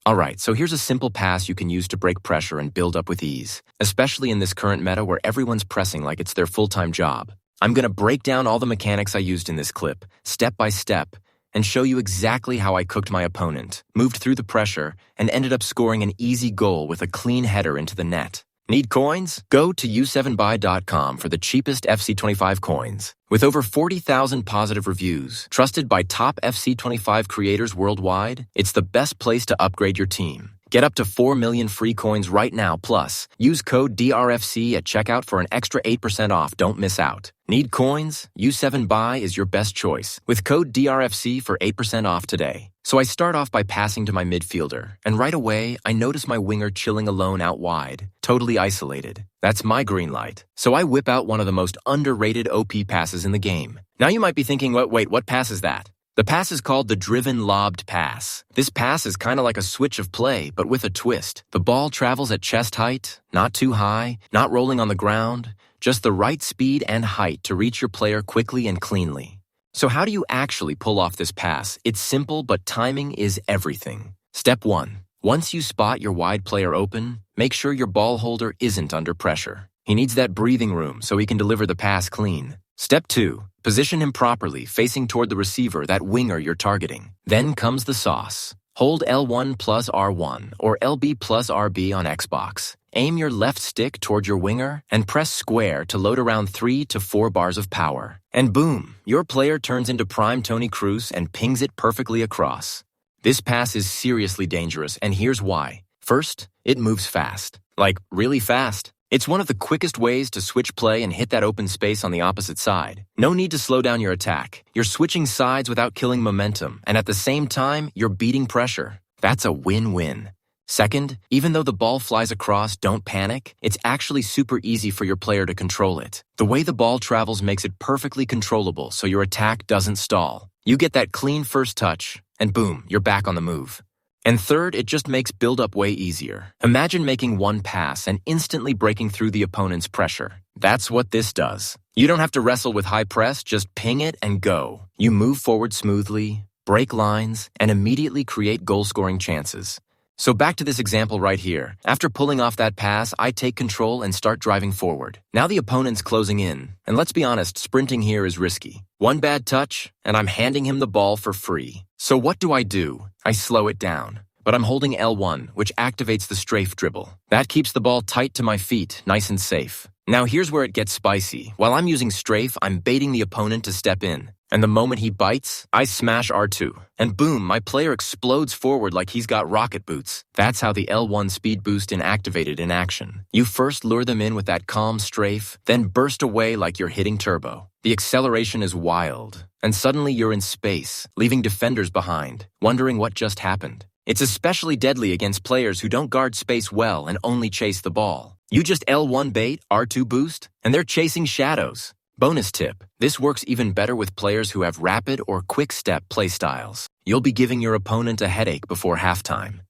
Alright, so here's a simple pass you can use to break pressure and build up with ease, especially in this current meta where everyone's pressing like it's their full-time job. I'm gonna break down all the mechanics I used in this clip, step by step, and show you exactly how I cooked my opponent, moved through the pressure, and ended up scoring an easy goal with a clean header into the net. Need coins? Go to u7buy.com for the cheapest FC25 coins. With over 40,000 positive reviews, trusted by top FC25 creators worldwide, it's the best place to upgrade your team. Get up to 4 million free coins right now, plus use code DRFC at checkout for an extra 8% off. Don't miss out. Need coins? U7Buy is your best choice, with code DRFC for 8% off today. So I start off by passing to my midfielder, and right away, I notice my winger chilling alone out wide, totally isolated. That's my green light. So I whip out one of the most underrated OP passes in the game. Now you might be thinking, wait, what pass is that? The pass is called the Driven Lobbed Pass. This pass is kind of like a switch of play, but with a twist. The ball travels at chest height, not too high, not rolling on the ground, just the right speed and height to reach your player quickly and cleanly. So how do you actually pull off this pass? It's simple, but timing is everything. Step 1. Once you spot your wide player open, make sure your ball holder isn't under pressure. He needs that breathing room so he can deliver the pass clean. Step 2. Position him properly, facing toward the receiver, that winger you're targeting. Then comes the sauce. Hold L1 plus R1 or LB plus RB on Xbox. Aim your left stick toward your winger and press square to load around 3 to 4 bars of power. And boom, your player turns into prime Toni Kroos and pings it perfectly across. This pass is seriously dangerous, and here's why. First, it moves fast. Like, really fast. It's one of the quickest ways to switch play and hit that open space on the opposite side. No need to slow down your attack. You're switching sides without killing momentum, and at the same time, you're beating pressure. That's a win-win. Second, even though the ball flies across, don't panic. It's actually super easy for your player to control it. The way the ball travels makes it perfectly controllable, so your attack doesn't stall. You get that clean first touch, and boom, you're back on the move. And third, it just makes build-up way easier. Imagine making one pass and instantly breaking through the opponent's pressure. That's what this does. You don't have to wrestle with high press, just ping it and go. You move forward smoothly, break lines, and immediately create goal-scoring chances. So back to this example right here. After pulling off that pass, I take control and start driving forward. Now the opponent's closing in, and let's be honest, sprinting here is risky. One bad touch, and I'm handing him the ball for free. So what do? I slow it down. But I'm holding L1, which activates the Strafe dribble. That keeps the ball tight to my feet, nice and safe. Now here's where it gets spicy. While I'm using Strafe, I'm baiting the opponent to step in. And the moment he bites, I smash R2. And boom, my player explodes forward like he's got rocket boots. That's how the L1 speed boost activated in action. You first lure them in with that calm Strafe, then burst away like you're hitting turbo. The acceleration is wild. And suddenly you're in space, leaving defenders behind, wondering what just happened. It's especially deadly against players who don't guard space well and only chase the ball. You just L1 bait, R2 boost, and they're chasing shadows. Bonus tip, this works even better with players who have rapid or quick-step playstyles. You'll be giving your opponent a headache before halftime.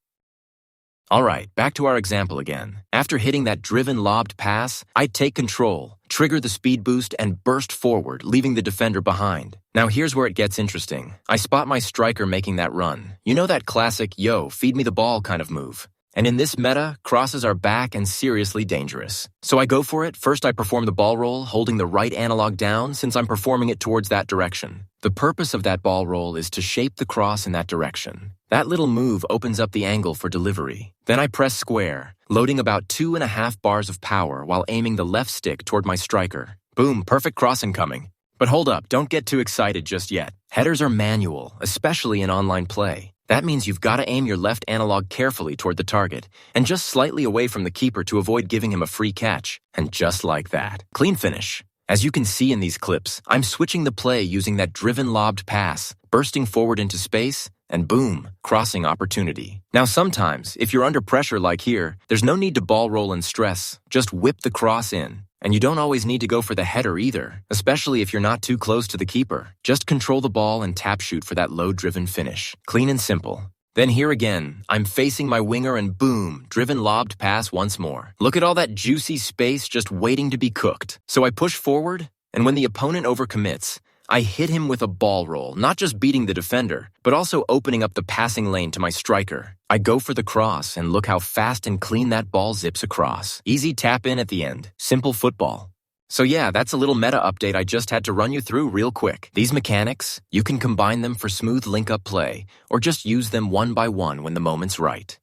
Alright, back to our example again. After hitting that driven lobbed pass, I take control, trigger the speed boost, and burst forward, leaving the defender behind. Now here's where it gets interesting. I spot my striker making that run. You know that classic, yo, feed me the ball kind of move. And in this meta, crosses are back and seriously dangerous. So I go for it. First I perform the ball roll, holding the right analog down since I'm performing it towards that direction. The purpose of that ball roll is to shape the cross in that direction. That little move opens up the angle for delivery. Then I press square, loading about 2.5 bars of power while aiming the left stick toward my striker. Boom, perfect cross incoming. But hold up, don't get too excited just yet. Headers are manual, especially in online play. That means you've got to aim your left analog carefully toward the target and just slightly away from the keeper to avoid giving him a free catch. And just like that, clean finish. As you can see in these clips, I'm switching the play using that driven lobbed pass, bursting forward into space, and boom, crossing opportunity. Now sometimes, if you're under pressure like here, there's no need to ball roll and stress. Just whip the cross in. And you don't always need to go for the header either, especially if you're not too close to the keeper. Just control the ball and tap shoot for that low-driven finish. Clean and simple. Then here again, I'm facing my winger and boom, driven lobbed pass once more. Look at all that juicy space just waiting to be cooked. So I push forward, and when the opponent overcommits, I hit him with a ball roll, not just beating the defender, but also opening up the passing lane to my striker. I go for the cross, and look how fast and clean that ball zips across. Easy tap in at the end. Simple football. So yeah, that's a little meta update I just had to run you through real quick. These mechanics, you can combine them for smooth link-up play, or just use them one by one when the moment's right.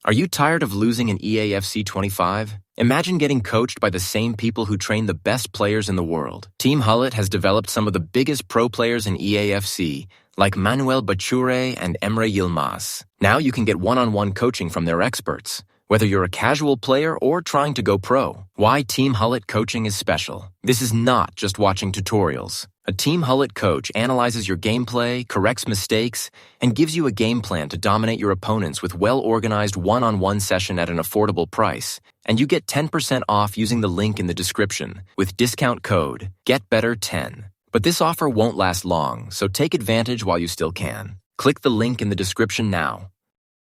Are you tired of losing in EA FC25? Imagine getting coached by the same people who train the best players in the world. Team Gullit has developed some of the biggest pro players in EA FC, like Manuel Bachure and Emre Yilmaz. Now you can get one-on-one coaching from their experts, whether you're a casual player or trying to go pro. Why Team Gullit coaching is special. This is not just watching tutorials. A Team Gullit coach analyzes your gameplay, corrects mistakes, and gives you a game plan to dominate your opponents with well-organized one-on-one session at an affordable price. And you get 10% off using the link in the description with discount code GETBETTER10. But this offer won't last long, so take advantage while you still can. Click the link in the description now.